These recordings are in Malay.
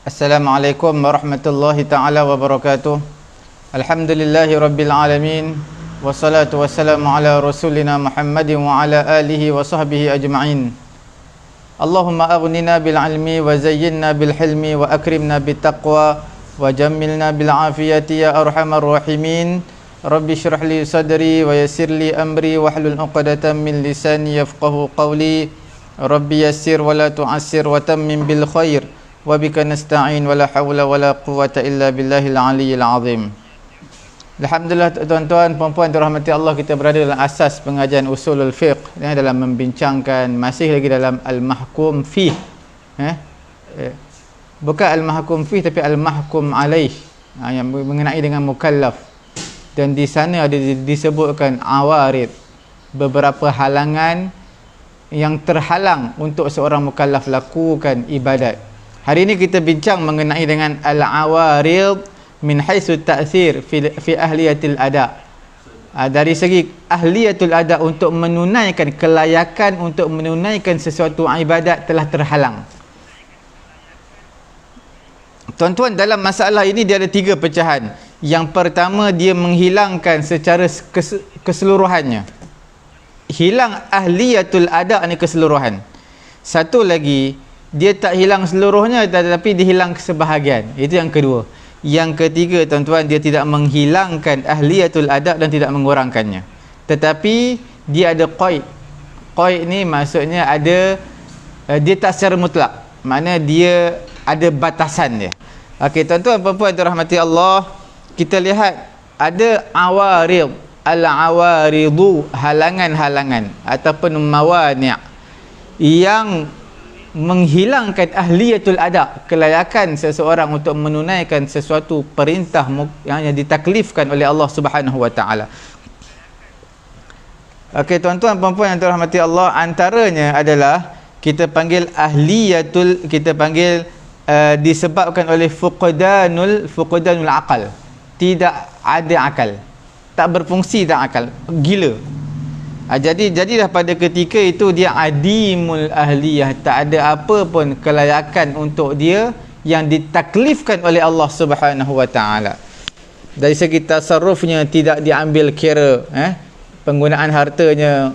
Assalamualaikum warahmatullahi ta'ala wabarakatuh. Alhamdulillahi rabbil alamin. Wassalatu wassalamu ala rasulina Muhammadin wa ala alihi wa sahbihi ajma'in. Allahumma aghnina bil ilmi wa zayyinna bil hilmi wa akrimna bit taqwa wa jammilna bil afiyati ya arhamar rahimin. Rabbi shrah li sadri wa yassir li amri wahlul 'uqdatam min lisani yafqahu qawli. Rabbi yassir wa la tu'assir wa tammim bil khair. Wa bika nasta'in wa la hawla wa la quwwata illa billahil aliyyil azim. Alhamdulillah tuan-tuan puan-puan dirahmati Allah, kita berada dalam asas pengajian usulul fiqh dalam membincangkan masih lagi dalam al-mahkum fih. Bukan al-mahkum fih tapi al-mahkum alaih, yang mengenai dengan mukallaf. Dan di sana ada disebutkan awarid, beberapa halangan yang terhalang untuk seorang mukallaf lakukan ibadat. Hari ini kita bincang mengenai dengan al-awarid min haitsu ta'thir fi ahliyatil ada. Dari segi ahliyatul ada, untuk menunaikan kelayakan untuk menunaikan sesuatu ibadat telah terhalang. Tuan-tuan, dalam masalah ini dia ada 3 pecahan. Yang pertama, dia menghilangkan secara keseluruhannya. Hilang ahliyatul ada ni keseluruhan. Satu lagi, dia tak hilang seluruhnya tetapi dihilang sebahagian. Itu yang kedua. Yang ketiga, tuan-tuan, dia tidak menghilangkan ahliyatul adab dan tidak mengurangkannya, tetapi dia ada qaid. Qaid ni maksudnya ada, dia tak secara mutlak, makna dia ada batasan dia. Okey, tuan-tuan puan-puan dirahmati Allah, kita lihat ada awarid, al-awaridu, halangan-halangan ataupun mawani' yang menghilangkan ahliyatul adab, kelayakan seseorang untuk menunaikan sesuatu perintah yang ditaklifkan oleh Allah Subhanahu wa taala. Okey, tuan-tuan puan-puan yang dirahmati Allah, antaranya adalah kita panggil ahliyatul, kita panggil disebabkan oleh fuqdanul aqal. Tidak ada akal, tak berfungsi, tak akal, gila. Jadilah pada ketika itu dia adimul ahliyah, tak ada apa pun kelayakan untuk dia yang ditaklifkan oleh Allah Subhanahu wa taala. Dari segi tasarrufnya tidak diambil kira, penggunaan hartanya,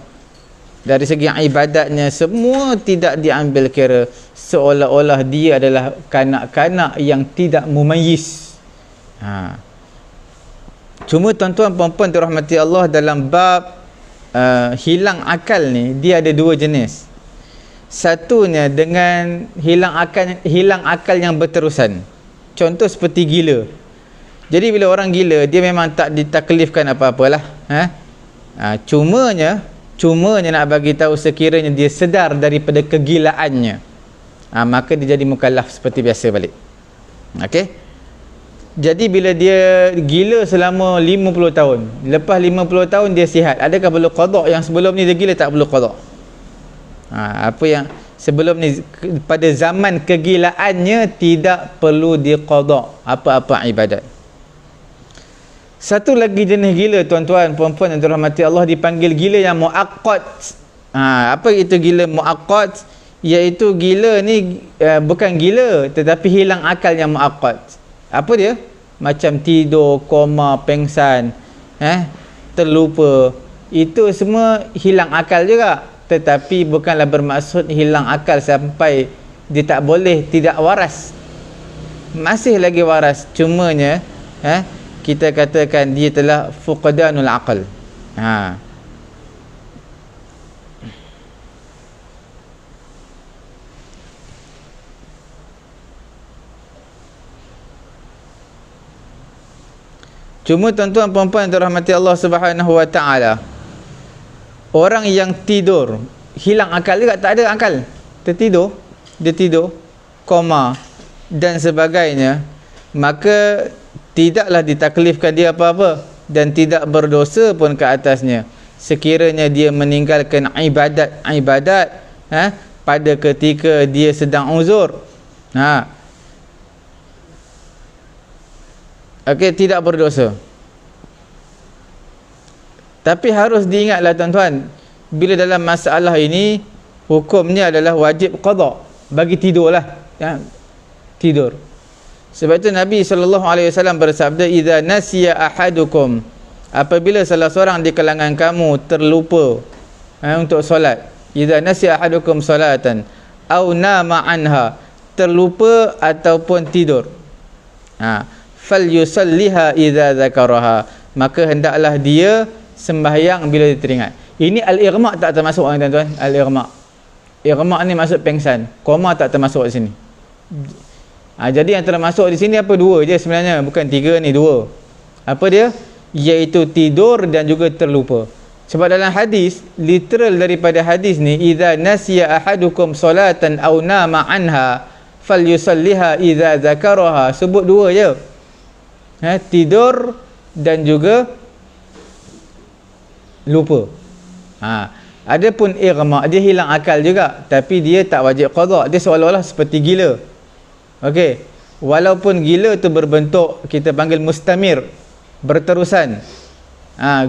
dari segi ibadatnya semua tidak diambil kira, seolah-olah dia adalah kanak-kanak yang tidak mumayyiz. Cuma tuan-tuan puan-puan dirahmati Allah, dalam bab hilang akal ni dia ada 2 jenis. Satunya dengan hilang akal yang berterusan. Contoh seperti gila. Jadi bila orang gila, dia memang tak ditaklifkan apa-apalah. Cumanya nak bagi tahu, sekiranya dia sedar daripada kegilaannya, maka dia jadi mukallaf seperti biasa balik. Okey. Jadi bila dia gila selama 50 tahun, lepas 50 tahun dia sihat, adakah perlu qada? Yang sebelum ni dia gila tak perlu qada. Apa yang sebelum ni pada zaman kegilaannya tidak perlu diqada apa-apa ibadat. Satu lagi jenis gila, tuan-tuan puan-puan yang dirahmati Allah, dipanggil gila yang muaqqat. Apa itu gila muaqqat? Iaitu gila ni bukan gila tetapi hilang akal yang muaqqat. Apa dia? Macam tidur, koma, pengsan, terlupa. Itu semua hilang akal juga, tetapi bukanlah bermaksud hilang akal sampai dia tak boleh, tidak waras. Masih lagi waras, cumanya kita katakan dia telah fuqdanul aqal. Cuma tuan-tuan puan-puan yang dirahmati Allah Subhanahu wa taala, orang yang tidur hilang akal juga, tak ada akal, dia tidur, koma dan sebagainya, maka tidaklah ditaklifkan dia apa-apa dan tidak berdosa pun ke atasnya sekiranya dia meninggalkan ibadat pada ketika dia sedang uzur. Okey, tidak berdosa. Tapi harus diingatlah tuan-tuan, bila dalam masalah ini hukumnya adalah wajib qada bagi tidurlah, tidur. Sebab itu Nabi SAW bersabda, idza nasiya ahadukum, apabila salah seorang di kalangan kamu terlupa untuk solat, idza nasiya ahadukum salatan au nama anha, terlupa ataupun tidur, falyusalliha idza dzakaraha, maka hendaklah dia sembahyang bila dia teringat. Ini al-ighma' tak termasuk tuan-tuan. Al-ighma', ighma' ni maksud pengsan, koma tak termasuk di sini. Jadi yang termasuk di sini apa? Dua je sebenarnya, bukan tiga ni, dua. Apa dia? Iaitu tidur dan juga terlupa. Sebab dalam hadis, literal daripada hadis ni, idza nasiya ahadukum salatan aw nama anha falyusalliha idza dzakaraha, sebut dua je. Tidur dan juga lupa. Adapun ighma', dia hilang akal juga, tapi dia tak wajib qada. Dia seolah-olah seperti gila. Okey, walaupun gila tu berbentuk kita panggil mustamir, berterusan.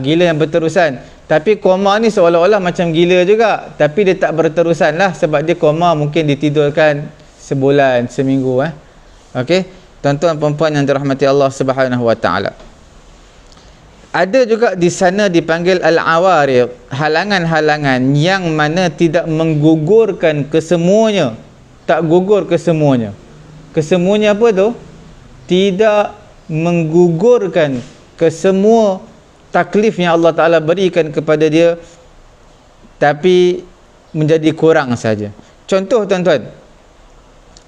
Gila yang berterusan. Tapi koma ni seolah-olah macam gila juga, tapi dia tak berterusan lah, sebab dia koma mungkin ditidurkan sebulan, seminggu. Okey, tuan-tuan perempuan yang dirahmati Allah Subhanahu Wa Taala. Ada juga di sana dipanggil al-awarid, halangan-halangan yang mana tidak menggugurkan kesemuanya. Tak gugur kesemuanya. Kesemuanya apa tu? Tidak menggugurkan kesemua taklif yang Allah Ta'ala berikan kepada dia, tapi menjadi kurang saja. Contoh tuan-tuan,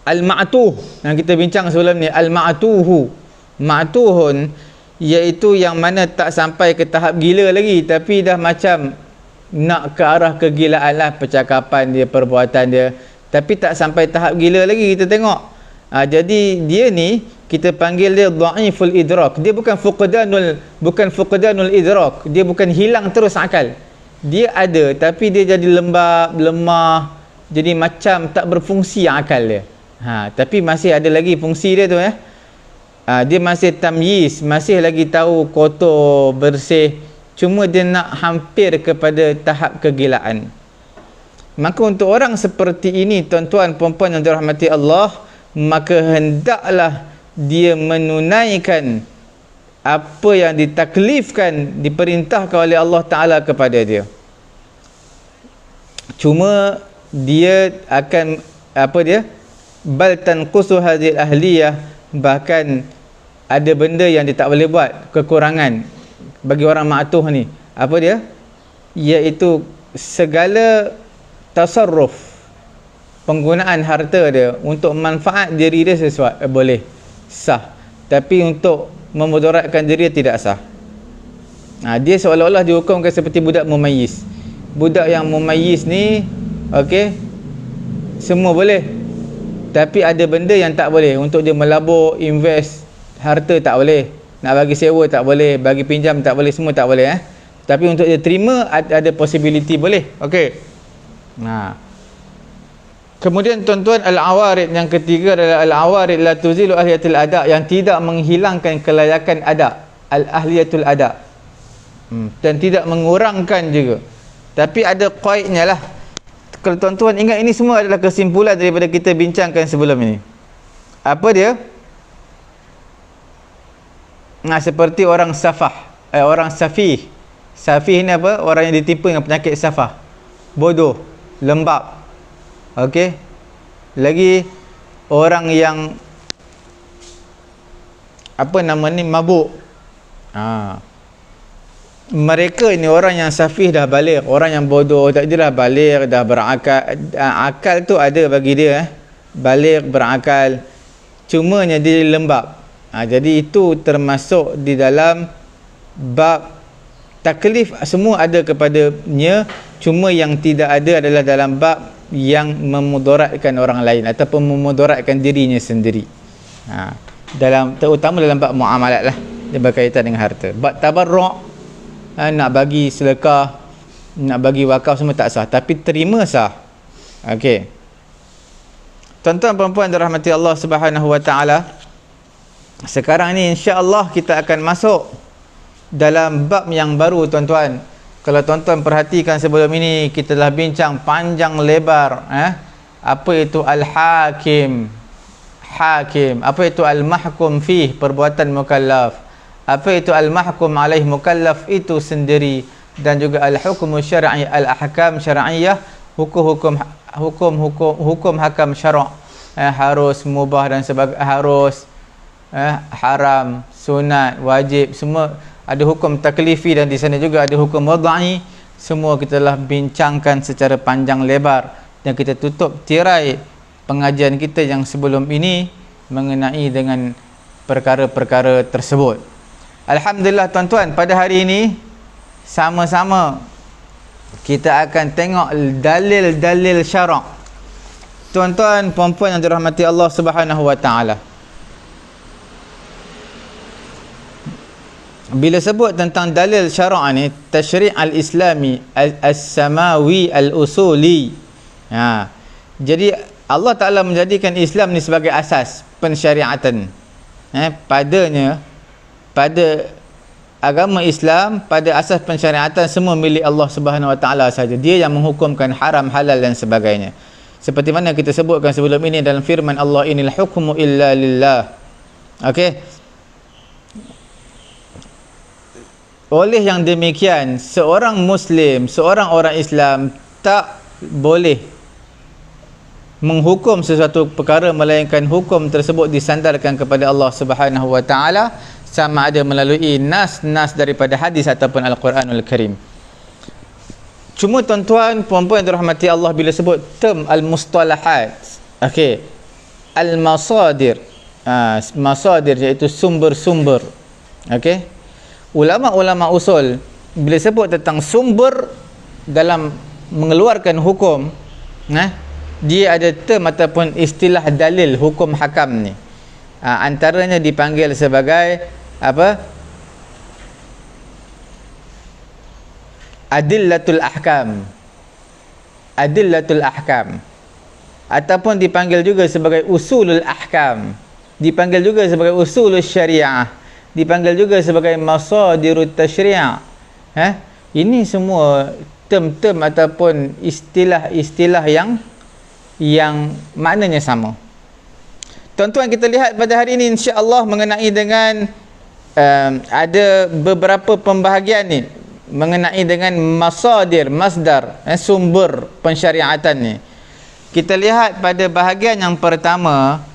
al-ma'tuh yang kita bincang sebelum ni, al-ma'tuhu, ma'tuhun, iaitu yang mana tak sampai ke tahap gila lagi, tapi dah macam nak ke arah kegilaan lah, percakapan dia, perbuatan dia, tapi tak sampai tahap gila lagi kita tengok. Jadi dia ni kita panggil dia dhaiful idrak. Dia bukan fuqdanul idrak, dia bukan hilang terus akal. Dia ada, tapi dia jadi lembab, lemah, jadi macam tak berfungsi akal dia. Tapi masih ada lagi fungsi dia tu. Dia masih tamyiz, masih lagi tahu kotor, bersih, cuma dia nak hampir kepada tahap kegilaan. Maka untuk orang seperti ini, tuan-tuan perempuan yang dirahmati Allah, maka hendaklah dia menunaikan apa yang ditaklifkan, diperintahkan oleh Allah Ta'ala kepada dia. Cuma dia akan bal tanqusu hadhil ahliyah, bahkan ada benda yang dia tak boleh buat, kekurangan bagi orang ma'tuh ni. Apa dia? Iaitu segala tasarruf, penggunaan harta dia untuk manfaat diri dia sesuatu boleh, sah, tapi untuk memudaratkan diri dia tidak sah. Dia seolah-olah dihukumkan seperti budak mumayyiz. Budak yang mumayyiz ni, okey, semua boleh, tapi ada benda yang tak boleh. Untuk dia melabur, invest harta tak boleh, nak bagi sewa tak boleh, bagi pinjam tak boleh, semua tak boleh. Tapi untuk dia terima ada possibility boleh. Okey. Kemudian tuan-tuan, al-awarid yang ketiga adalah al-awarid la tuzilu ahliyatul ada, yang tidak menghilangkan kelayakan ada, al-ahliyatul ada, dan tidak mengurangkan juga. Tapi ada qaidnya lah. Kalau tuan-tuan ingat, ini semua adalah kesimpulan daripada kita bincangkan sebelum ini. Apa dia? Seperti orang safah, orang safih. Safih ni apa? Orang yang ditimpa dengan penyakit safah, bodoh, lembab. Okey. Lagi orang yang mabuk. Mereka ini orang yang safih dah balik, orang yang bodoh tak adalah balik, dah berakal. Akal tu ada bagi dia, balik, berakal, cumanya dia lembab. Jadi itu termasuk di dalam bab taklif, semua ada kepadanya, cuma yang tidak ada adalah dalam bab yang memudaratkan orang lain ataupun memudaratkan dirinya sendiri. Terutama dalam bab muamalat lah, dia berkaitan dengan harta. Bab tabarruk, nak bagi sedekah, nak bagi wakaf, semua tak sah, tapi terima sah. Okey, tuan-tuan perempuan dirahmati Allah Subhanahu Wa Taala, sekarang ni insya-Allah kita akan masuk dalam bab yang baru tuan-tuan. Kalau tuan-tuan perhatikan sebelum ini kita telah bincang panjang lebar apa itu al-hakim. hakim. Apa itu al-mahkum fih? Perbuatan mukallaf. Apa itu al-mahkum alaih? Mukallaf itu sendiri. Dan juga al-hukmu syar'i, al-ahkam syar'iyah, hukum hakam syara', harus, mubah dan sebagainya, harus, haram, sunat, wajib, semua ada hukum taklifi, dan di sana juga ada hukum wad'i. Semua kita telah bincangkan secara panjang lebar, dan kita tutup tirai pengajian kita yang sebelum ini mengenai dengan perkara-perkara tersebut. Alhamdulillah tuan-tuan, pada hari ini sama-sama kita akan tengok dalil-dalil syarak. Tuan-tuan, puan-puan yang dirahmati Allah Subhanahu wa taala, bila sebut tentang dalil syarak ni, tasyri' al-islami as-samawi al-usuli, jadi Allah Ta'ala menjadikan Islam ni sebagai asas pensyariatan. Pada agama Islam, pada asas pensyariatan semua milik Allah Subhanahu wa taala saja. Dia yang menghukumkan haram, halal dan sebagainya. Seperti mana kita sebutkan sebelum ini dalam firman Allah, inil hukmu illa lillah. Okey. Oleh yang demikian, seorang Muslim, seorang orang Islam tak boleh menghukum sesuatu perkara melainkan hukum tersebut disandarkan kepada Allah Subhanahu wa taala, sama ada melalui nas daripada hadis ataupun Al-Quranul Karim. Cuma tuan-tuan, puan-puan yang dirahmati Allah, bila sebut term al-mustalahat, okey, al-masadir, masadir iaitu sumber-sumber, okey. Ulama-ulama usul bila sebut tentang sumber dalam mengeluarkan hukum, dia ada term ataupun istilah dalil hukum hakam ni. Antaranya dipanggil sebagai apa? Adillatul ahkam. Adillatul ahkam. Ataupun dipanggil juga sebagai usulul ahkam. Dipanggil juga sebagai usulul syariah. Dipanggil juga sebagai masadirut tasyri'. Ini semua term-term ataupun istilah-istilah yang maknanya sama. Tuan-tuan, kita lihat pada hari ini insya-Allah mengenai dengan ada beberapa pembahagian ni mengenai dengan masdar, sumber pensyariatan ni. Kita lihat pada bahagian yang pertama,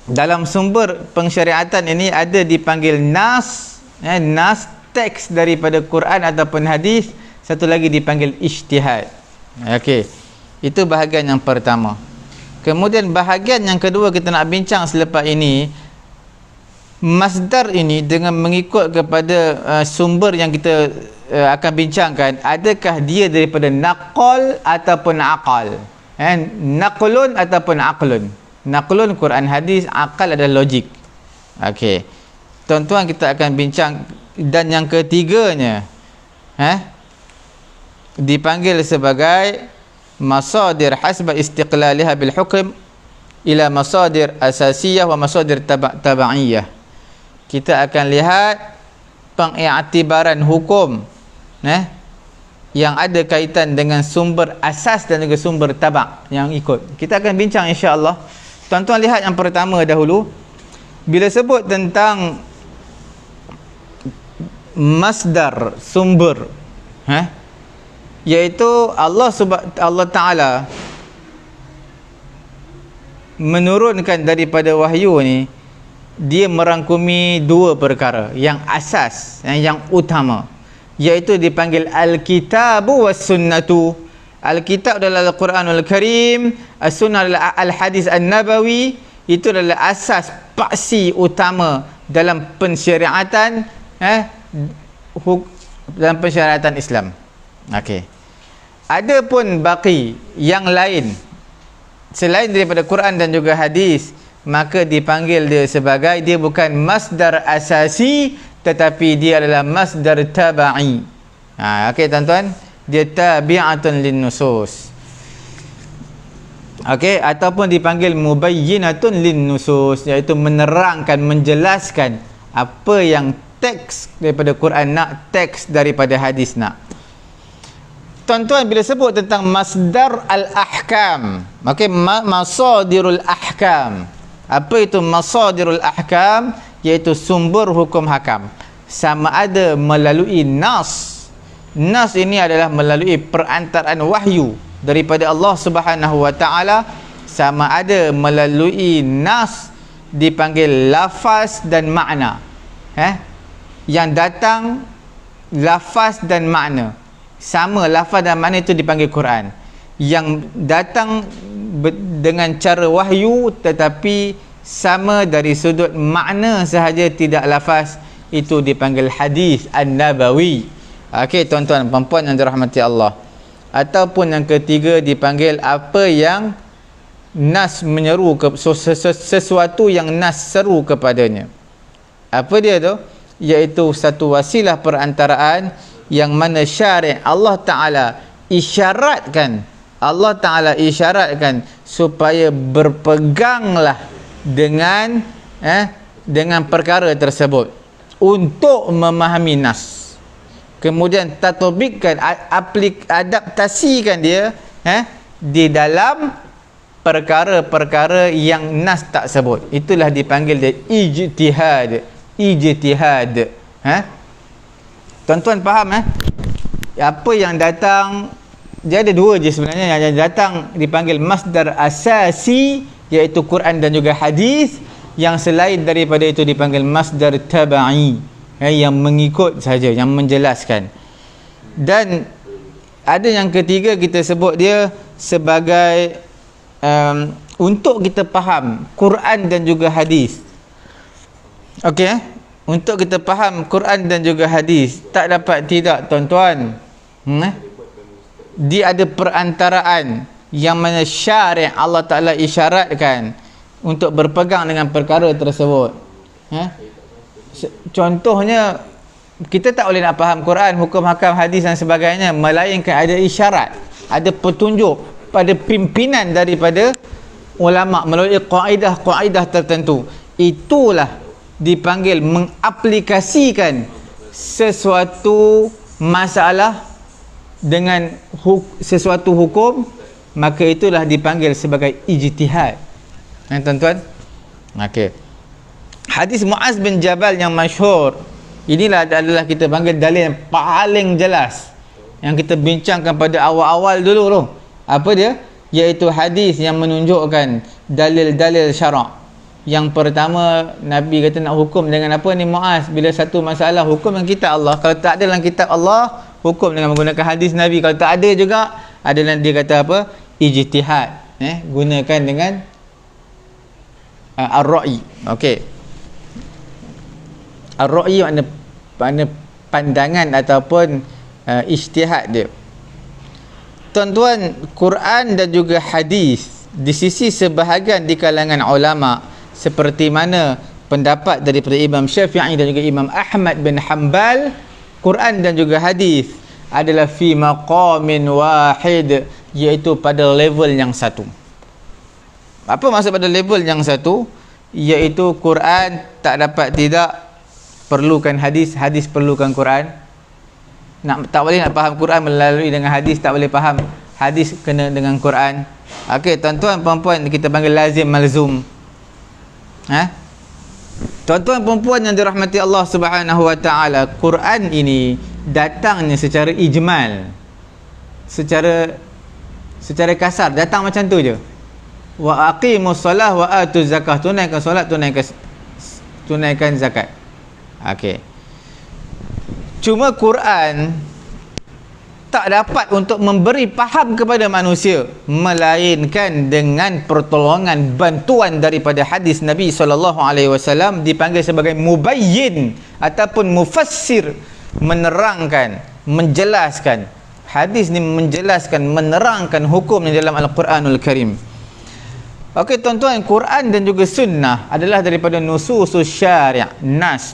dalam sumber pensyariatan ini ada dipanggil nas, nas teks daripada Quran ataupun hadis. Satu lagi dipanggil ijtihad. Okey, itu bahagian yang pertama. Kemudian bahagian yang kedua kita nak bincang selepas ini, masdar ini dengan mengikut kepada sumber yang kita akan bincangkan, adakah dia daripada naqal ataupun aqal, naqlun ataupun aqlun. Naqlun Quran hadis, akal adalah logik. Okey, tuan-tuan, kita akan bincang. Dan yang ketiganya dipanggil sebagai masadir hasba istiqlaliha bil hukm ila masadir asasiyah wa masadir tabaiyah. Kita akan lihat pengiktibaran hukum yang ada kaitan dengan sumber asas dan juga sumber tabak yang ikut. Kita akan bincang insya-Allah. Tuan-tuan, lihat yang pertama dahulu. Bila sebut tentang masdar, sumber, iaitu Allah Ta'ala menurunkan daripada wahyu ni, dia merangkumi dua perkara yang asas, yang utama, iaitu dipanggil al-kitabu was sunnatu. Al-kitab adalah Al-Quranul Karim, As-Sunnah adalah Al-Hadis An-Nabawi. Itu adalah asas paksi utama dalam pensyariatan, dalam pensyariatan Islam. Okey. Ada pun baki yang lain selain daripada Quran dan juga hadis, maka dipanggil dia sebagai, dia bukan masdar asasi, tetapi dia adalah masdar tabai. Okey tuan-tuan, dia tabi'atun lin nusus. Okey, ataupun dipanggil mubayyinatun lin nusus, iaitu menerangkan, menjelaskan apa yang teks daripada Quran nak, teks daripada hadis nak. tuan-tuan bila sebut tentang masdar al-ahkam, okey, masadirul ahkam. Apa itu masadirul ahkam? Iaitu sumber hukum hakam. Sama ada melalui nas. Nas ini adalah melalui perantaraan wahyu daripada Allah Subhanahu wa taala, sama ada melalui nas dipanggil lafaz dan makna. Yang datang lafaz dan makna. Sama lafaz dan makna itu dipanggil Quran. Yang datang dengan cara wahyu tetapi sama dari sudut makna sahaja, tidak lafaz, itu dipanggil hadis an-nabawi. Okey tuan-tuan puan-puan yang dirahmati Allah. Ataupun yang ketiga dipanggil apa yang nas menyeru sesuatu yang nas seru kepadanya. Apa dia tu? Iaitu satu wasilah perantaraan yang mana syari' Allah Ta'ala isyaratkan, supaya berpeganglah dengan perkara tersebut untuk memahami nas, kemudian tatbikkan, adaptasikan dia di dalam perkara-perkara yang nas tak sebut. Itulah dipanggil dia ijtihad. Tuan-tuan faham apa yang datang? Dia ada dua je sebenarnya. Yang datang dipanggil masdar asasi, iaitu Quran dan juga hadis. Yang selain daripada itu dipanggil masdar tabai, yang mengikut saja, yang menjelaskan. Dan ada yang ketiga, kita sebut dia sebagai untuk kita faham Quran dan juga hadis. Okey, untuk kita faham Quran dan juga hadis, tak dapat tidak tuan-tuan, dia ada perantaraan yang mana syari' Allah Ta'ala isyaratkan untuk berpegang dengan perkara tersebut. Contohnya, kita tak boleh nak faham Quran, hukum hakam, hadis dan sebagainya, melainkan ada isyarat, ada petunjuk pada pimpinan daripada ulama melalui kaedah tertentu. Itulah dipanggil mengaplikasikan sesuatu masalah dengan sesuatu hukum, maka itulah dipanggil sebagai ijtihad. Tuan-tuan, okey, hadis Muaz bin Jabal yang masyhur, inilah adalah kita panggil dalil yang paling jelas yang kita bincangkan pada awal-awal dulu tu. Apa dia? Iaitu hadis yang menunjukkan dalil-dalil syarak. Yang pertama, Nabi kata nak hukum dengan apa ni Muaz? Bila satu masalah, hukum dengan kitab Allah. Kalau tak ada dalam kitab Allah, hukum dengan menggunakan hadis Nabi. Kalau tak ada juga, adalah dia kata apa? Ijtihad. Gunakan dengan ar-ra'i. Okey. Ar-ra'i makna pandangan ataupun ijtihad dia. Tuan-tuan, Quran dan juga hadis di sisi sebahagian di kalangan ulama, seperti mana pendapat daripada Imam Syafi'i dan juga Imam Ahmad bin Hanbal, Quran dan juga hadis adalah fi maqamin wahid, iaitu pada level yang satu. Apa maksud pada level yang satu? Iaitu Quran tak dapat tidak perlukan hadis, hadis perlukan Quran. Tak boleh nak faham Quran melalui dengan hadis, tak boleh faham hadis kena dengan Quran. Okey, tuan-tuan puan-puan, kita panggil lazim malzum. Tuan-tuan perempuan yang dirahmati Allah Subhanahu wa taala, Quran ini datangnya secara ijmal, secara kasar, datang macam tu je. Wa aqimus solah wa atuz zakah, tunaikan solat, tunaikan zakat. Okey, cuma Quran tak dapat untuk memberi faham kepada manusia, melainkan dengan pertolongan bantuan daripada hadis Nabi SAW, dipanggil sebagai mubayyin ataupun mufassir, menerangkan, menjelaskan. Hadis ni menjelaskan, menerangkan hukum di dalam Al-Quranul Karim. Okey tuan-tuan, Quran dan juga sunnah adalah daripada nususus syari', nas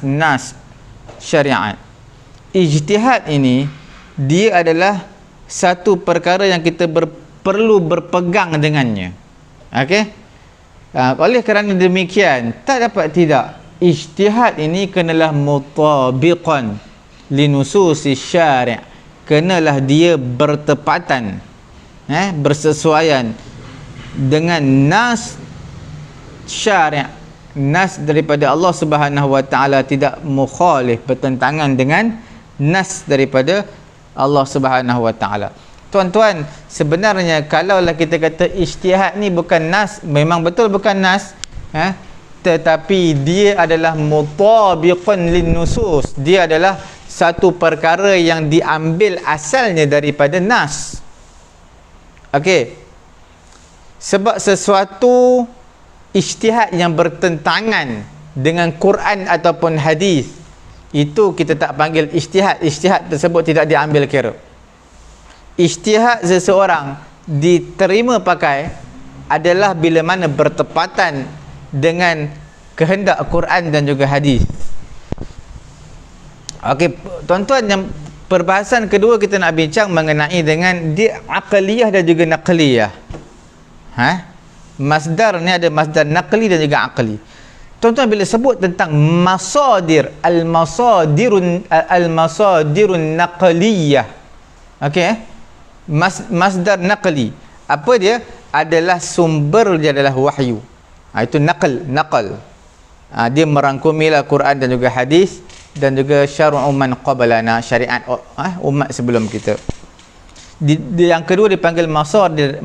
syariat. Ijtihad ini, dia adalah satu perkara yang kita perlu berpegang dengannya. Okey, oleh kerana demikian, tak dapat tidak, ijtihad ini kenalah mutabiqan li nususi syari', kenalah dia bertepatan, bersesuaian dengan nas syari', nas daripada Allah Subhanahu wa taala, tidak mukhalif, bertentangan dengan nas daripada Allah Subhanahu wa taala. Tuan-tuan, sebenarnya kalaulah kita kata ijtihad ni bukan nas, memang betul bukan nas, tetapi dia adalah mutabiqun lin nusus, dia adalah satu perkara yang diambil asalnya daripada nas. Okey, sebab sesuatu ijtihad yang bertentangan dengan Quran ataupun hadis, itu kita tak panggil ijtihad. Ijtihad tersebut tidak diambil kira. Ijtihad seseorang diterima pakai adalah bila mana bertepatan dengan kehendak Quran dan juga hadis. Okey, tuan-tuan, yang perbahasan kedua kita nak bincang mengenai dengan dia aqliyah dan juga naqliyah. Masdar ni ada masdar naqli dan juga aqli. Tuan-tuan, bila sebut tentang masadir, al-masadirun naqliyah, okey, masdar naqli, apa dia? Adalah sumber dia adalah wahyu. Itu naqal. Dia merangkumilah Quran dan juga hadis dan juga syar'u man qablana, syariat umat sebelum kita. Yang kedua dipanggil masadir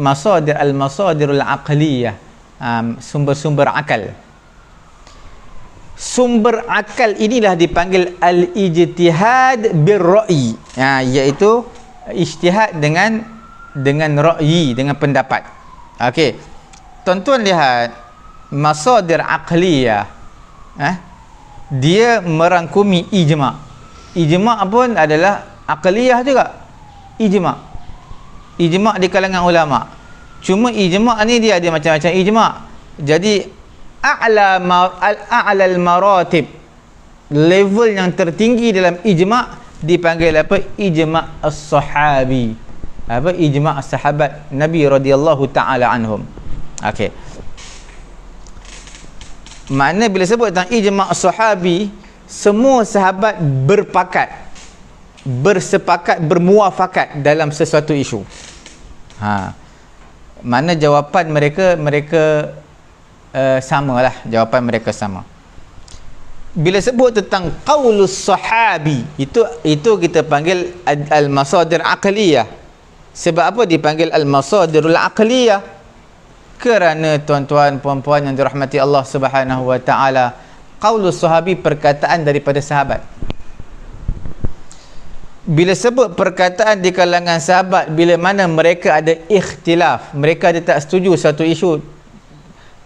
al-masadirul aqliyah, sumber-sumber akal. Sumber akal inilah dipanggil al-ijtihad bir-ra'yi, iaitu ijtihad dengan ra'yi, dengan pendapat. Okey, tuan-tuan lihat masadir aqliyah, dia merangkumi ijma'. Ijma' pun adalah aqliyah juga, ijma' di kalangan ulama. Cuma ijma' ni dia ada macam-macam ijma'. Jadi a'lal maratib, level yang tertinggi dalam ijma' dipanggil apa? Ijma' as-sahabi. Ijma' sahabat Nabi radhiyallahu taala anhum. Okey, makna bila sebut tentang ijma' sahabi, semua sahabat bersepakat, bermuafakat dalam sesuatu isu. Mana jawapan mereka samalah, jawapan mereka sama. Bila sebut tentang qaulus sahabi, itu kita panggil al-masadir aqliyah. Sebab apa dipanggil al-masadirul aqliyah? Kerana tuan-tuan puan-puan yang dirahmati Allah Subhanahu wa taala, qaulus sahabi, perkataan daripada sahabat. Bila sebut perkataan di kalangan sahabat, bila mana mereka ada ikhtilaf, mereka ada tak setuju satu isu,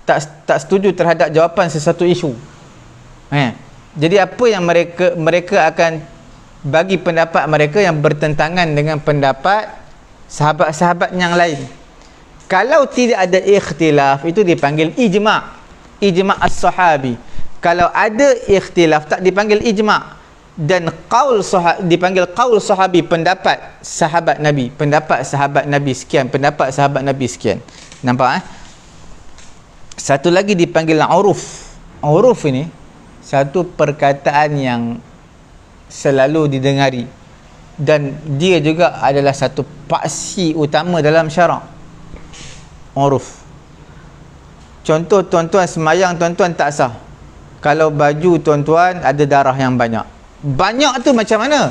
tak setuju terhadap jawapan sesuatu isu, jadi apa yang mereka akan bagi pendapat mereka yang bertentangan dengan pendapat sahabat-sahabat yang lain. Kalau tidak ada ikhtilaf, itu dipanggil ijma' as-sahabi. Kalau ada ikhtilaf, tak dipanggil ijma'. Dan dipanggil qaul sahabi, pendapat sahabat Nabi, pendapat sahabat Nabi sekian, pendapat sahabat Nabi sekian. Nampak? Satu lagi dipanggil uruf. Uruf ini satu perkataan yang selalu didengari, dan dia juga adalah satu paksi utama dalam syarak. Uruf. Contoh, tuan-tuan semayang, tuan-tuan tak sah kalau baju tuan-tuan ada darah yang banyak. Banyak tu macam mana?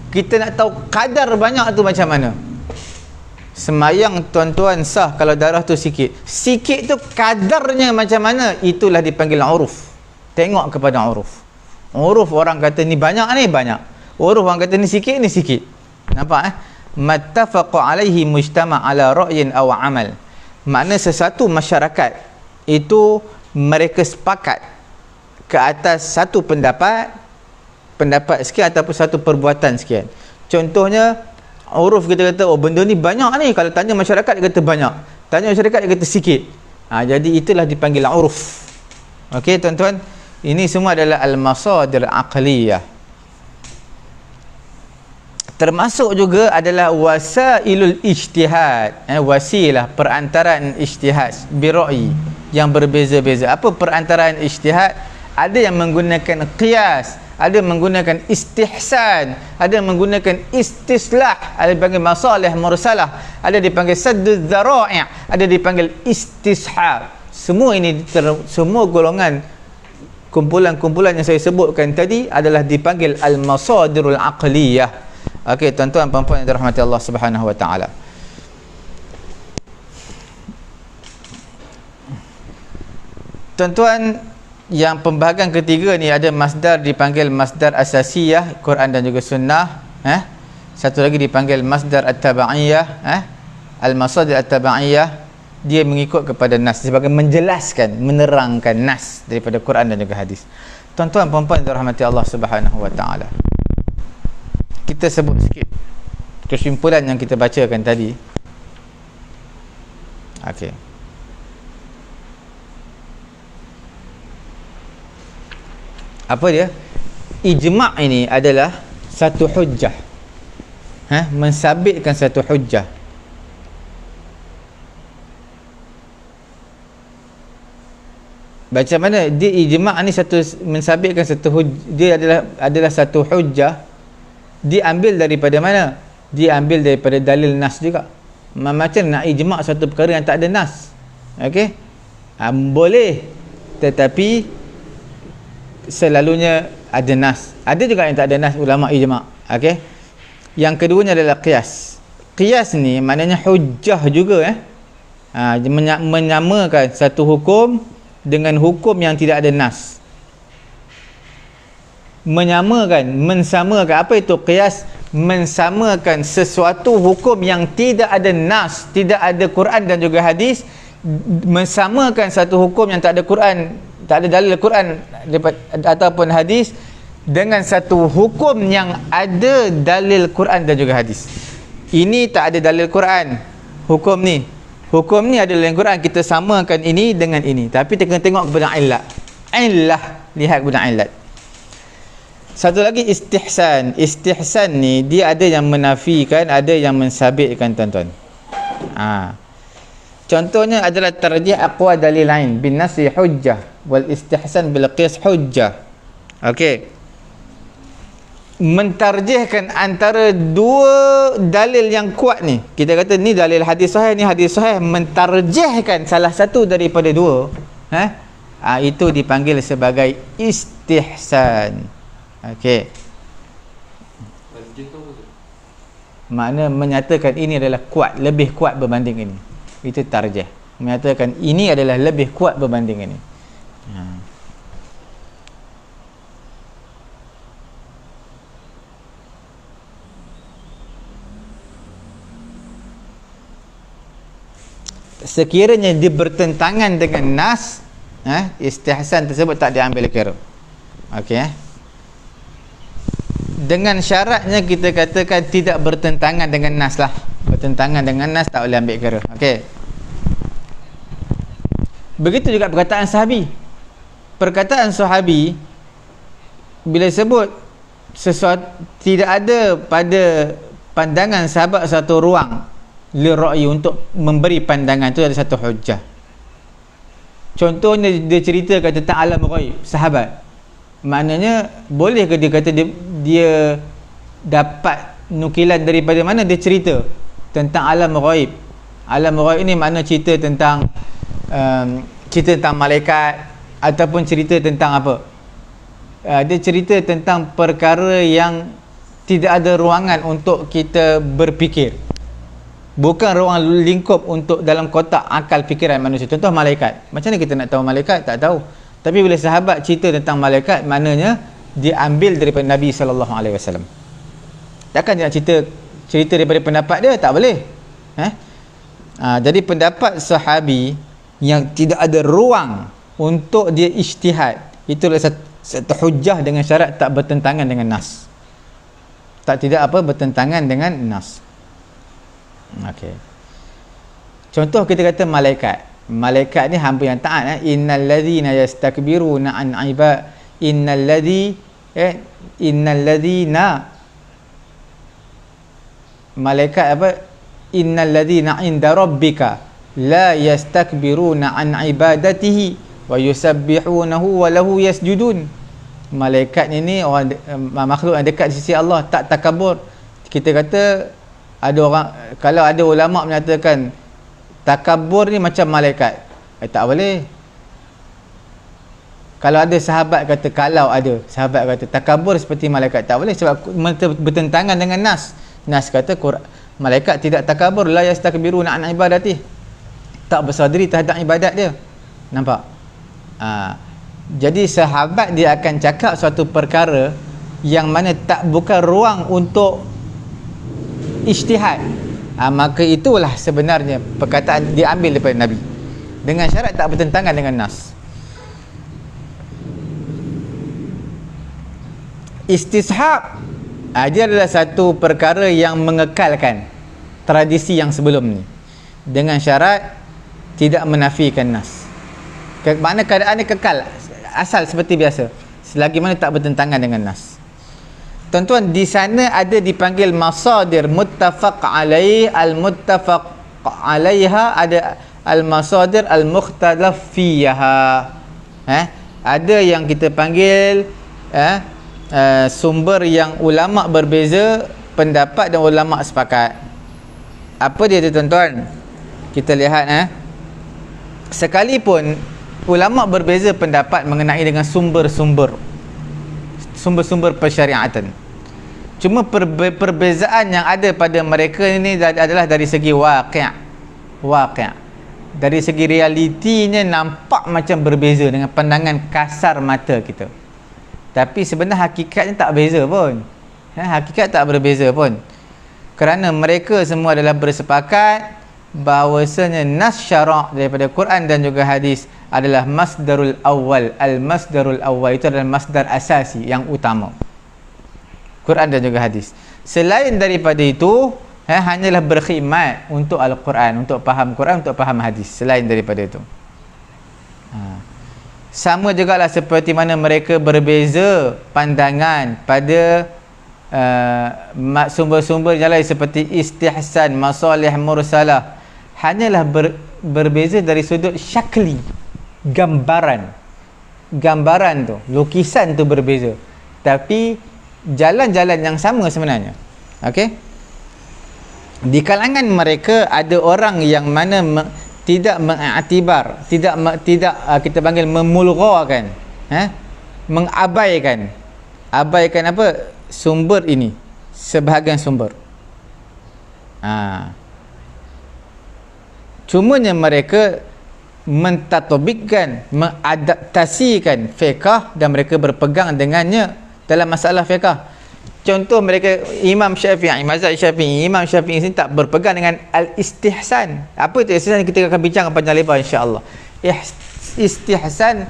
Kita nak tahu kadar banyak tu macam mana. Semayang tuan-tuan sah kalau darah tu sikit. Sikit tu kadarnya macam mana? Itulah dipanggil uruf. Tengok kepada uruf. Uruf orang kata ni banyak, ni banyak. Uruf orang kata ni sikit, ni sikit. Nampak? Mattafaqu alaihi mujtama' ala ra'yin aw amal. Makna sesuatu masyarakat itu mereka sepakat ke atas satu pendapat sekian ataupun satu perbuatan sekian. Contohnya uruf, kita kata benda ni banyak ni. Kalau tanya masyarakat dia kata banyak, tanya masyarakat dia kata sikit. Jadi itulah dipanggil uruf. Okey tuan-tuan, ini semua adalah al-masadir aqliyah. Termasuk juga adalah wasailul ijtihad, wasilah perantaraan ijtihad birra'i yang berbeza-beza. Apa perantaraan ijtihad? Ada yang menggunakan qiyas, ada menggunakan istihsan, ada menggunakan istislah, ada dipanggil masalih mursalah, ada dipanggil sadduz dzara'i', ada dipanggil istishab. Semua ini semua golongan kumpulan-kumpulan yang saya sebutkan tadi adalah dipanggil al-masadirul aqliyah. Okey, tuan-tuan dan puan-puan yang dirahmati Allah Subhanahu wa taala. Tuan-tuan, yang pembahagian ketiga ni ada masdar dipanggil masdar asasiyah, Quran dan juga sunnah. Satu lagi dipanggil masdar at-tabaiyah, al-masadir at-tabaiyah. Dia mengikut kepada nas sebagai menjelaskan, menerangkan nas daripada Quran dan juga hadis. Tuan-tuan puan-puan yang dirahmati Allah Subhanahu wa taala. Kita sebut sikit kesimpulan yang kita bacakan tadi. Okey. Apa dia? Ijma' ini adalah satu hujjah, mensabitkan satu hujjah. Macam mana dia ijma' ni satu mensabitkan satu hujjah, dia adalah satu hujjah. Diambil daripada mana? Diambil daripada dalil nas juga. Macam nak ijma' satu perkara yang tak ada nas. Okey? Boleh, tetapi selalunya ada nas. Ada juga yang tak ada nas, ulama ijma'. Okey. Yang keduanya adalah qiyas. Qiyas ni maknanya hujjah juga, menyamakan satu hukum dengan hukum yang tidak ada nas. Menyamakan, mensamakan. Apa itu qiyas? Mensamakan sesuatu hukum yang tidak ada nas, tidak ada Quran dan juga hadis, mensamakan satu hukum yang tak ada Quran, tak ada dalil Quran ataupun hadis dengan satu hukum yang ada dalil Quran dan juga hadis. Ini tak ada dalil Quran, hukum ni ada dalil Quran, kita samakan ini dengan ini, tapi kita kena tengok kepada illah, lihat kepada illat. Satu lagi istihsan. Istihsan ni dia ada yang menafikan, ada yang mensabitkan, tuan-tuan. Contohnya adalah tarjih aqwa dalil lain bin nasi hujjah wal istihsan bil qiyas hujjah. Okey. Mentarjihkan antara dua dalil yang kuat ni. Kita kata ni dalil hadis sahih, ni hadis sahih, mentarjihkan salah satu daripada dua, itu dipanggil sebagai istihsan. Okey. Makna menyatakan ini adalah kuat, lebih kuat berbanding ini. Itu tarjih. Menyatakan ini adalah lebih kuat berbanding ini. Sekiranya dia bertentangan dengan nas, istihsan tersebut tak diambil kira. Okey. Dengan syaratnya kita katakan tidak bertentangan dengan nas lah. Bertentangan dengan nas tak boleh ambil kira. Okey. Begitu juga perkataan sahabi. Perkataan sahabi bila sebut sesuatu tidak ada pada pandangan sahabat satu ruang li ra'yi untuk memberi pandangan, itu ada satu hujjah. Contohnya dia ceritakan tentang alam ghaib sahabat. Maknanya boleh ke dia kata dia dapat nukilan daripada mana? Dia cerita tentang alam ghaib. Alam ghaib ini makna cerita tentang cerita tentang malaikat ataupun cerita tentang apa? Dia cerita tentang perkara yang tidak ada ruangan untuk kita berfikir. Bukan ruang lingkup untuk dalam kotak akal fikiran manusia. Contoh malaikat. Macam mana kita nak tahu malaikat? Tak tahu. Tapi bila sahabat cerita tentang malaikat, maknanya dia ambil daripada Nabi SAW. Takkan dia nak cerita daripada pendapat dia? Tak boleh. Jadi pendapat sahabi yang tidak ada ruang untuk dia ijtihad, itulah satu hujjah dengan syarat tak bertentangan dengan nas. Tidak bertentangan dengan nas. Okey. Contoh kita kata malaikat. Malaikat ni hamba yang taat. Innal ladzina yastakbiruna an ibad innal ladzina malaikat apa? Innal ladzina inda rabbika la yastakbiruna an ibadatihi wa yusabbihunahu wa lahu yasjudun. malaikat ini orang makhluk yang dekat di sisi Allah, tak takabur. Kita kata ada orang, kalau ada ulama menyatakan takabur ni macam malaikat, tak boleh. Kalau ada sahabat kata, kalau ada sahabat kata takabur seperti malaikat, tak boleh, sebab bertentangan dengan nas. Nas kata malaikat tidak takabur, la yastakbiruna an ibadati, tak besar diri terhadap ibadat dia. Nampak? Jadi sahabat dia akan cakap suatu perkara yang mana tak bukan ruang untuk ijtihad, maka itulah sebenarnya perkataan diambil daripada Nabi, dengan syarat tak bertentangan dengan nas. Istishab dia adalah satu perkara yang mengekalkan tradisi yang sebelum ni, dengan syarat tidak menafikan nas. Makna keadaan ni kekal, asal seperti biasa, selagi mana tak bertentangan dengan nas. Tuan-tuan, di sana ada dipanggil masadir muttafaq alaih, al-muttafaq alaiha, ada al-masadir al-mukhtalaf fiha. Ada yang kita panggil sumber yang ulama berbeza pendapat dan ulama sepakat. Apa dia tu tuan-tuan? Kita lihat sekalipun ulama berbeza pendapat mengenai dengan sumber-sumber persyariatan, cuma perbezaan yang ada pada mereka ini adalah dari segi waqi', dari segi realitinya nampak macam berbeza dengan pandangan kasar mata kita. Tapi sebenarnya hakikatnya tak beza pun. Hakikat tak berbeza pun. Kerana mereka semua adalah bersepakat bahawasanya nas syarak daripada Quran dan juga hadis adalah masdarul awal. Al-masdarul awal itu adalah masdar asasi yang utama, Quran dan juga hadis. Selain daripada itu, hanyalah berkhidmat untuk Al-Quran, untuk faham Quran, untuk faham hadis. Selain daripada itu, sama jugalah seperti mana mereka berbeza pandangan pada sumber-sumber yang lain seperti istihsan, masalih mursalah. Hanyalah berbeza dari sudut syakli, gambaran tu, lukisan tu berbeza, tapi jalan-jalan yang sama sebenarnya. Okey, di kalangan mereka ada orang yang mana tidak mengiktibar, tidak kita panggil memulghakan, mengabaikan apa sumber ini, sebahagian sumber. Cumanya mereka mentatbikkan, mengadaptasikan fiqh dan mereka berpegang dengannya dalam masalah fiqh. Contoh mereka, Imam Syafi'i, mazhab Syafi'i, Imam Syafi'i sini tak berpegang dengan al-istihsan. Apa itu istihsan? Kita akan bincang panjang lebar insya-Allah. Istihsan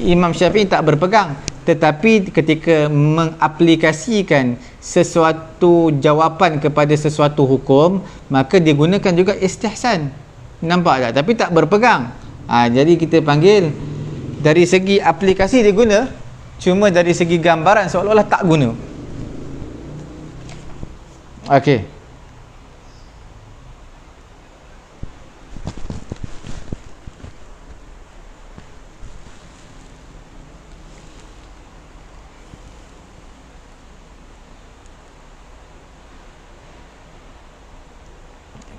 Imam Syafi'i tak berpegang, tetapi ketika mengaplikasikan sesuatu jawapan kepada sesuatu hukum, maka dia gunakan juga istihsan. Nampak tak? Tapi tak berpegang. Jadi kita panggil dari segi aplikasi dia guna, cuma dari segi gambaran seolah-olah tak guna. Okey.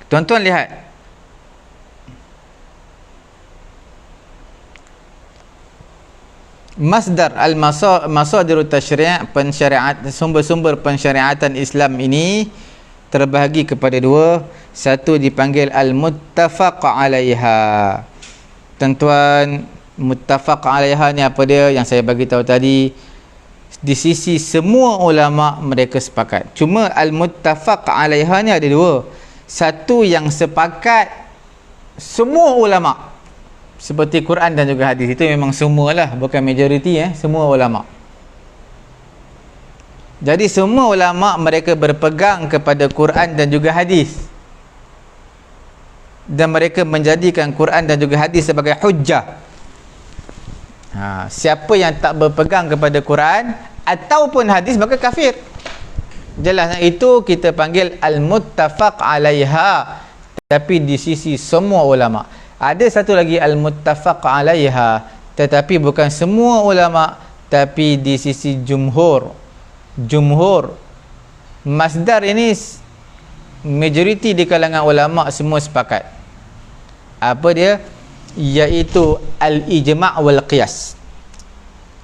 Tuan-tuan lihat, masdar al-masadirut tasyri', pensyariat, sumber-sumber pensyariatan Islam ini terbahagi kepada dua. Satu dipanggil al-muttafaq alaiha. Tuan-tuan, muttafaq alaiha ni apa dia? Yang saya bagi tahu tadi, di sisi semua ulama mereka sepakat. Cuma al-muttafaq alaiha ni ada dua. Satu yang sepakat semua ulama, seperti Quran dan juga hadis, itu memang semualah, bukan majoriti, semua ulama. Jadi semua ulama mereka berpegang kepada Quran dan juga hadis, dan mereka menjadikan Quran dan juga hadis sebagai hujjah. Siapa yang tak berpegang kepada Quran ataupun hadis maka kafir. Jelas, itu kita panggil al-muttafaq alaiha, tapi di sisi semua ulama. Ada satu lagi al-muttafaq alaiha, tetapi bukan semua ulama Tapi di sisi jumhur masdar ini majoriti di kalangan ulama semua sepakat. Apa dia? Iaitu al-ijma' wal qiyas.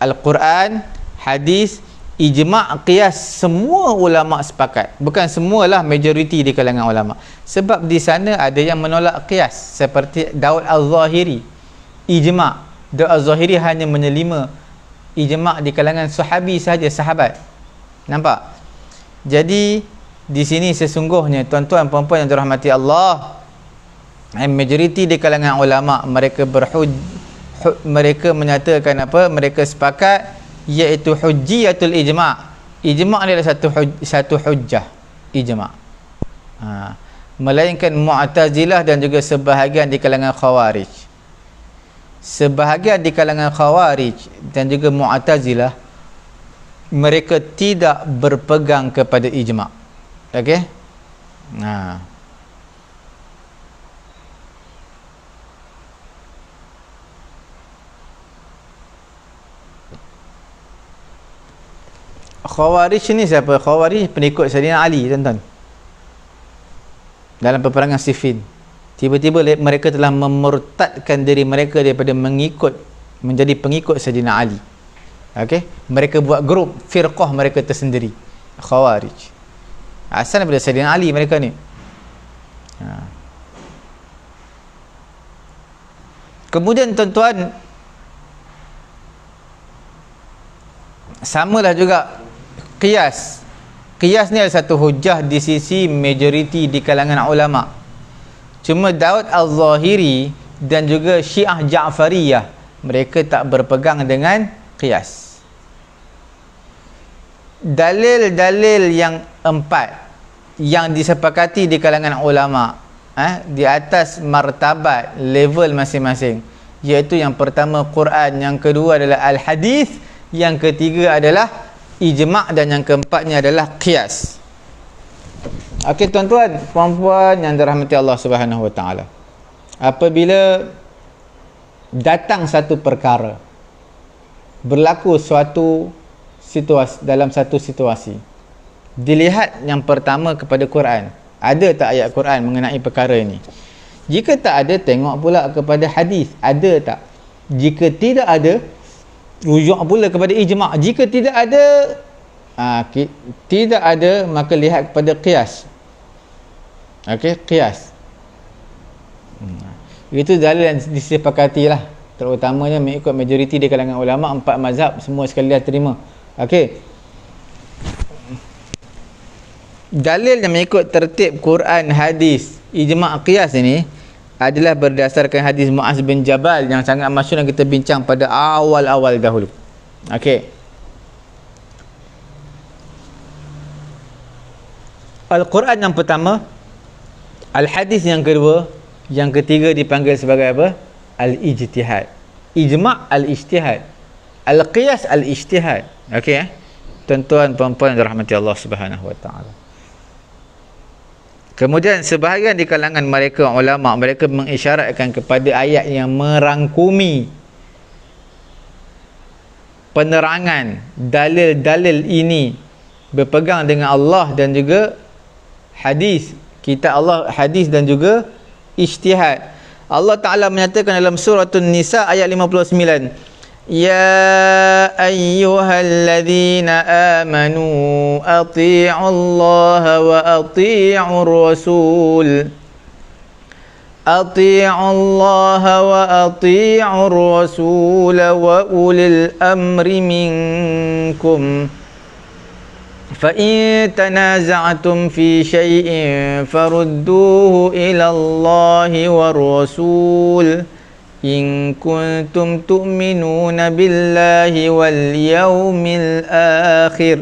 Al-Quran, hadis, ijma', qiyas, semua ulama sepakat. Bukan semualah, majoriti di kalangan ulama. Sebab di sana ada yang menolak qiyas, seperti Daud Al-Zahiri. Ijma', Daud Al-Zahiri hanya menerima ijma' di kalangan sahabi sahaja, sahabat. Nampak? Jadi di sini sesungguhnya tuan-tuan puan-puan yang dirahmati Allah, majoriti di kalangan ulama mereka mereka menyatakan apa? Mereka sepakat, iaitu hujjiyatul ijma'. Ijma' adalah satu hujjah, ijma'. Melainkan Mu'tazilah dan juga sebahagian di kalangan Khawarij. Sebahagian di kalangan Khawarij dan juga Mu'tazilah, mereka tidak berpegang kepada ijma'. Okey? Khawarij ni siapa? Khawarij pengikut Sayyidina Ali, tuan-tuan. Dalam peperangan Siffin, tiba-tiba mereka telah memurtadkan diri mereka daripada menjadi pengikut Sayyidina Ali. Okey, mereka buat grup firqah mereka tersendiri, Khawarij. Asal daripada Sayyidina Ali mereka ni. Kemudian tuan-tuan, samalah juga qiyas. Qiyas ni adalah satu hujah di sisi majoriti di kalangan ulama. Cuma Daud Al-Zahiri dan juga Syiah Ja'fariyah, mereka tak berpegang dengan qiyas. Dalil-dalil yang empat yang disepakati di kalangan ulama, di atas martabat level masing-masing, iaitu yang pertama Quran, yang kedua adalah Al-Hadis, yang ketiga adalah ijma', dan yang keempatnya adalah qiyas. Okey tuan-tuan, puan-puan yang dirahmati Allah Subhanahu Wa Taala, apabila datang satu perkara, berlaku suatu situasi, dalam satu situasi, dilihat yang pertama kepada Quran, ada tak ayat Quran mengenai perkara ini? Jika tak ada, tengok pula kepada hadis, ada tak? Jika tidak ada, rujuk pula kepada ijma'. Jika tidak ada, maka lihat kepada qiyas. Okey, qiyas. Itu dalil yang disepakati lah, terutamanya mengikut majoriti di kalangan ulama, empat mazhab semua sekalian terima. Okey, dalil yang mengikut tertib Quran, hadis, ijma', qiyas ini adalah berdasarkan hadis Muaz bin Jabal yang sangat masyhur yang kita bincang pada awal-awal dahulu. Okey. Al-Quran yang pertama, Al-Hadis yang kedua, yang ketiga dipanggil sebagai apa? Al-Ijtihad. Ijma' Al-Ijtihad. Al-Qiyas Al-Ijtihad. Okey, tuan-tuan puan-puan yang dirahmati Allah Subhanahu Wa Taala. Kemudian sebahagian di kalangan mereka ulama, mereka mengisyaratkan kepada ayat yang merangkumi penerangan dalil-dalil ini, berpegang dengan Allah dan juga hadis, kitab Allah, hadis dan juga ijtihad. Allah Ta'ala menyatakan dalam surah An-Nisa ayat 59, Ya ayyuhalladzina amanu ati'u Allah wa ati'u Rasul. Ati'u Allah wa ati'u Rasul wa ulil amri minkum. فَإِن تَنَازَعْتُمْ فِي شَيْءٍ فَرُدُّوهُ إِلَى اللَّهِ وَالرَّسُولِ إِن كُنتُمْ تُؤْمِنُونَ بِاللَّهِ وَالْيَوْمِ الْآخِرِ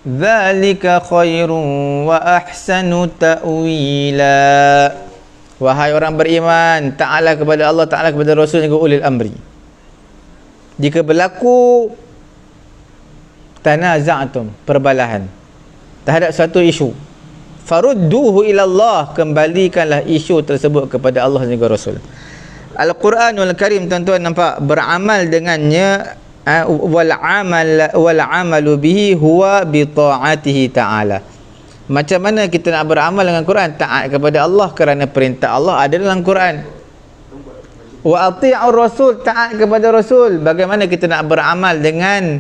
ذَلِكَ خَيْرٌ وَأَحْسَنُ تَأْوِيلًا. Wahai orang beriman, taatlah kepada Allah, taatlah kepada Rasul dan juga ulil amri. Jika berlaku tanaza'tum, perbalahan terhadap suatu isu, farudduhu ila Allah, kembalikanlah isu tersebut kepada Allah dan juga Rasul. Al-Quranul Karim, tuan-tuan nampak, beramal dengannya, wal amalu bihi huwa bi ta'atihi ta'ala. Macam mana kita nak beramal dengan Quran? Taat kepada Allah kerana perintah Allah ada dalam Quran. Wa ati'ur rasul, taat kepada Rasul. Bagaimana kita nak beramal dengan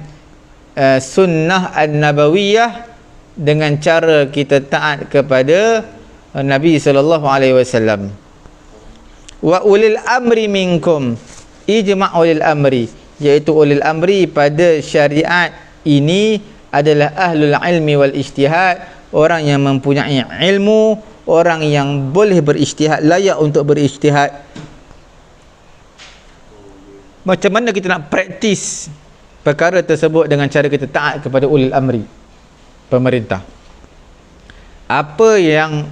sunnah an-nabawiyah? Dengan cara kita taat kepada Nabi sallallahu alaihi wasallam. Wa ulil amri minkum, ijma' ulil amri, iaitu ulil amri pada syariat ini adalah ahlul ilmi wal ijtihad, orang yang mempunyai ilmu, orang yang boleh berijtihad, layak untuk berijtihad. Macam mana kita nak praktis perkara tersebut? Dengan cara kita taat kepada ulil amri, pemerintah. Apa yang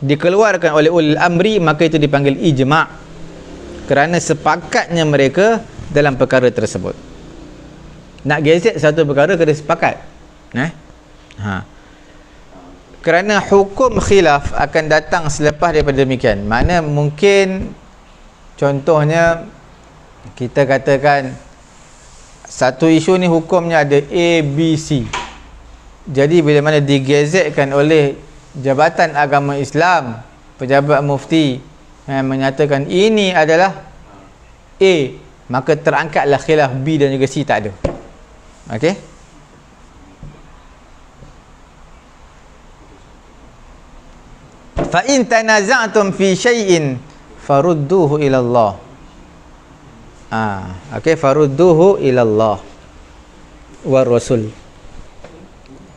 dikeluarkan oleh ulil amri, maka itu dipanggil ijma', kerana sepakatnya mereka dalam perkara tersebut. Nak gezet satu perkara kena sepakat. Kerana hukum khilaf akan datang selepas daripada demikian. Mana mungkin contohnya kita katakan satu isu ni hukumnya ada A, B, C. Jadi bila mana digezetkan oleh Jabatan Agama Islam, pejabat mufti menyatakan ini adalah A, maka terangkatlah khilaf B dan juga C, tak ada. Okey? Fa in tanaza'tum fi syai'in farudduhu ila Allah. Okey, farudduhu ila Allah war Rasul.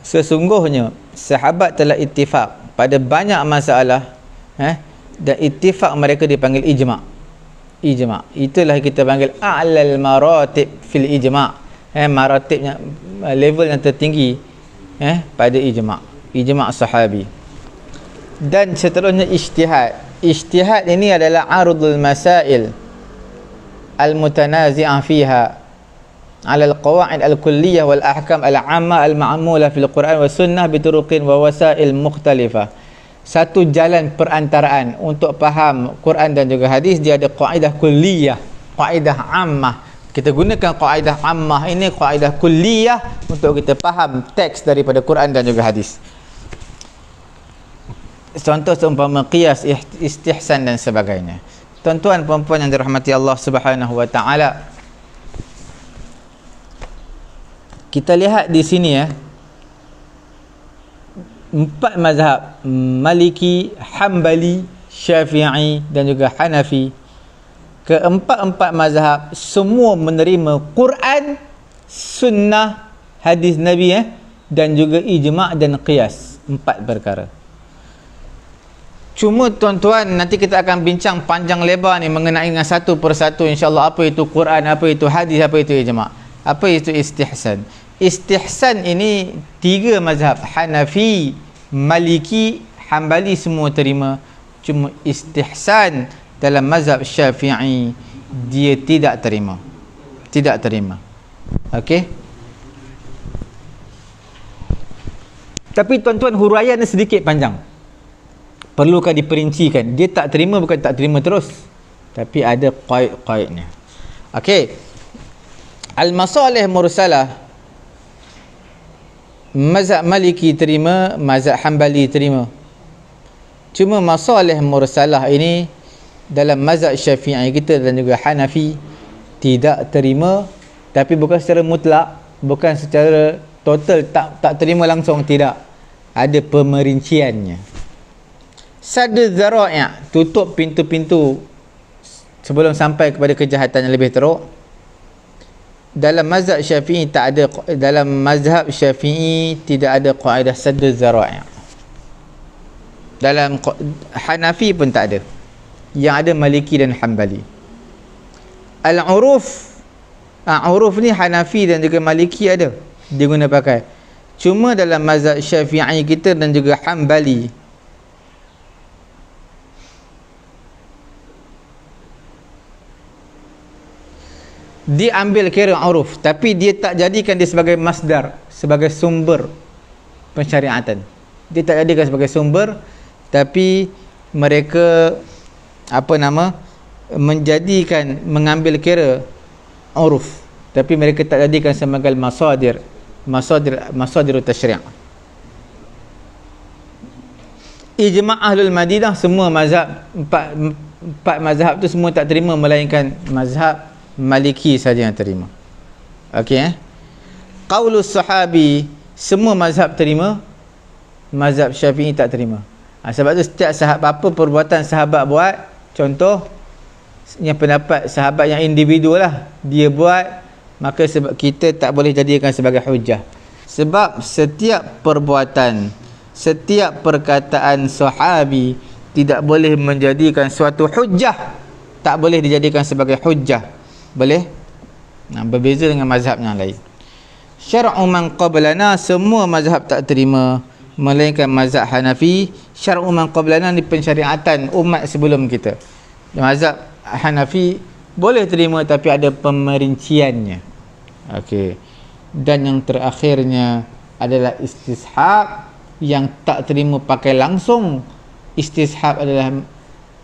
Sesungguhnya sahabat telah ittifaq pada banyak masalah, dan ittifaq mereka dipanggil ijma'. Ijma', itulah kita panggil a'lal maratib fil ijma'. Maratibnya, level yang tertinggi pada ijma'. Ijma' sahabi. Dan seterusnya ijtihad. Ijtihad ini adalah arudul masail al-mutanazi'ah fiha ala al-qawaid al-kulliyah wal ahkam al-'ammah al-ma'mulah fil Quran wa sunnah bituruqin wa wasail mukhtalifah. Satu jalan perantaraan untuk faham Quran dan juga hadis. Dia ada kaedah kulliyah, kaedah 'ammah. Kita gunakan kaedah 'ammah ini, kaedah kulliyah, untuk kita faham teks daripada Quran dan juga hadis. Contoh seumpama qiyas, istihsan dan sebagainya. Tuan-tuan puan-puan yang dirahmati Allah Subhanahu wa taala, kita lihat di sini empat mazhab, Maliki, Hambali, Syafi'i dan juga Hanafi. Keempat-empat mazhab semua menerima Quran, sunnah, hadis Nabi dan juga ijma' dan qiyas. Empat perkara. Cuma tuan-tuan, nanti kita akan bincang panjang lebar ni mengenai dengan satu persatu insya-Allah, apa itu Quran, apa itu hadis, apa itu ijma', apa itu istihsan. Istihsan ini tiga mazhab, Hanafi, Maliki, Hambali semua terima. Cuma istihsan dalam mazhab Syafi'i dia tidak terima. Tidak terima. Okey? Tapi tuan-tuan, huraian ni sedikit panjang, perlukan diperincikan. Dia tak terima bukan tak terima terus, tapi ada qaid-qaidnya. Okey. Al-masalih mursalah, mazhab Maliki terima, mazhab Hambali terima. Cuma masalih mursalah ini dalam mazhab Syafi'i kita dan juga Hanafi tidak terima, tapi bukan secara mutlak, bukan secara total tak terima langsung, tidak. Ada pemerinciannya. Saddu dzara'i', tutup pintu-pintu sebelum sampai kepada kejahatan yang lebih teruk. Dalam mazhab Syafi'i tak ada, dalam mazhab Syafi'i tidak ada kaedah saddu dzara'i'. Dalam Hanafi pun tak ada. Yang ada Maliki dan Hambali. Al-uruf, uruf ni Hanafi dan juga Maliki ada, diguna pakai. Cuma dalam mazhab Syafi'i kita dan juga Hambali, dia ambil kira uruf, tapi dia tak jadikan dia sebagai masdar, sebagai sumber pensyariatan. Dia tak jadikan sebagai sumber, tapi mereka mengambil kira uruf, tapi mereka tak jadikan sebagai masadir tasyri'. Ijma' ahlul Madinah, semua mazhab, empat mazhab tu semua tak terima, melainkan mazhab Maliki saja yang terima. Okey, qaulus sahabi, semua mazhab terima, mazhab Syafi'i tak terima. Sebab tu setiap apa perbuatan sahabat buat, contoh yang pendapat sahabat yang individu lah, dia buat, maka sebab kita tak boleh jadikan sebagai hujah. Sebab setiap perbuatan, setiap perkataan sahabi tidak boleh menjadikan suatu hujah, tak boleh dijadikan sebagai hujah. Boleh? Berbeza dengan mazhab yang lain. Syar'u man qablana, semua mazhab tak terima, melainkan mazhab Hanafi. Syar'u man qablana ni pensyariatan umat sebelum kita. Mazhab Hanafi boleh terima tapi ada pemerinciannya. Okey. Dan yang terakhirnya adalah istishab, yang tak terima pakai langsung. Istishab adalah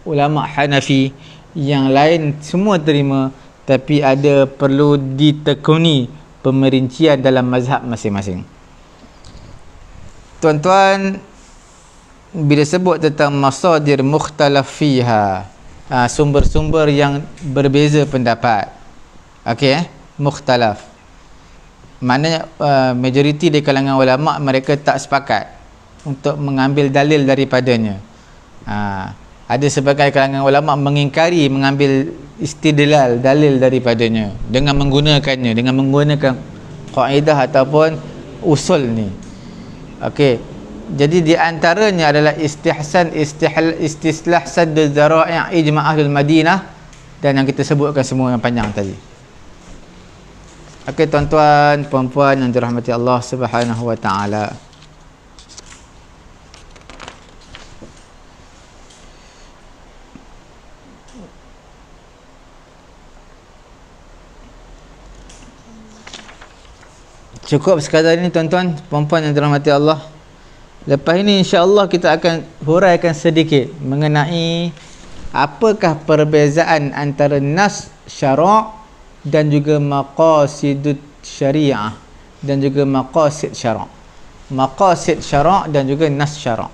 ulama Hanafi, yang lain semua terima, tapi ada perlu ditekuni pemerincian dalam mazhab masing-masing. Tuan-tuan, bila sebut tentang masadir mukhtalaf fiha, sumber-sumber yang berbeza pendapat, okey, mukhtalaf, maknanya majoriti di kalangan ulama mereka tak sepakat untuk mengambil dalil daripadanya. Ada sebagai kalangan ulama mengingkari mengambil istidlal, dalil daripadanya dengan menggunakannya, dengan menggunakan kaedah ataupun usul ni. Okey, jadi di antaranya adalah istislah sadd az-zara'i' ijma' ahlul Madinah, dan yang kita sebutkan semua yang panjang tadi. Okey tuan-tuan, puan-puan yang dirahmati Allah Subhanahu wa taala. Cukup sekadar ini tuan-tuan, puan-puan yang dirahmati Allah. Lepas ini insya-Allah kita akan huraikan sedikit mengenai apakah perbezaan antara nas syara' dan juga maqasidut syariah, dan juga maqasid syara'. Maqasid syara' dan juga nas syara'.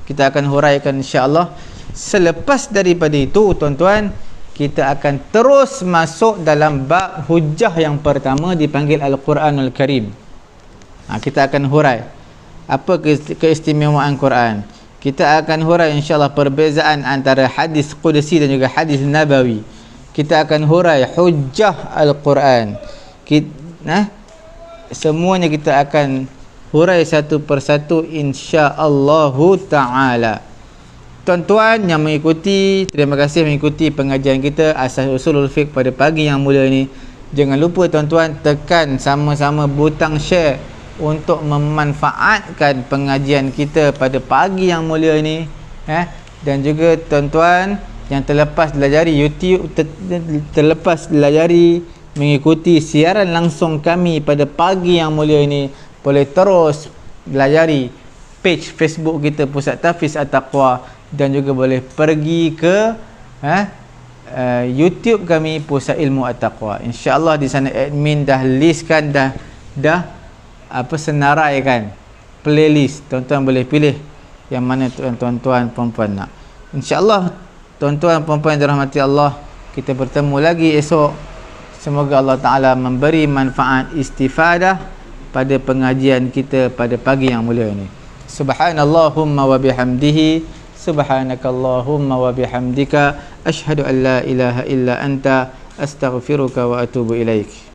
Kita akan huraikan insya-Allah. Selepas daripada itu tuan-tuan, kita akan terus masuk dalam bab hujah yang pertama, dipanggil Al-Quranul Karim. Kita akan hurai apa keistimewaan Quran. Kita akan hurai insya-Allah perbezaan antara hadis qudsi dan juga hadis nabawi. Kita akan hurai hujjah Al-Quran. Semuanya kita akan hurai satu persatu insya-Allah taala. Tuan-tuan yang mengikuti, terima kasih mengikuti pengajian kita Asas Usulul Fiqh pada pagi yang mulia ni. Jangan lupa tuan-tuan tekan sama-sama butang share untuk memanfaatkan pengajian kita pada pagi yang mulia ni, dan juga tuan-tuan yang terlepas belajari YouTube, terlepas belajari mengikuti siaran langsung kami pada pagi yang mulia ini, boleh terus belajari page Facebook kita Pusat Tahfiz At-Taqwa, dan juga boleh pergi ke YouTube kami Pusat Ilmu At-Taqwa. InsyaAllah di sana admin dah listkan, dah senaraikan playlist. Tuan-tuan boleh pilih yang mana tuan-tuan puan-puan nak. InsyaAllah tuan-tuan puan-puan yang dirahmati Allah, kita bertemu lagi esok. Semoga Allah Ta'ala memberi manfaat istifadah pada pengajian kita pada pagi yang mulia ini. Subhanallahumma wa bihamdihi, subhanakallahumma wa bihamdika, ashhadu an la ilaha illa anta, astaghfiruka wa atubu ilaik.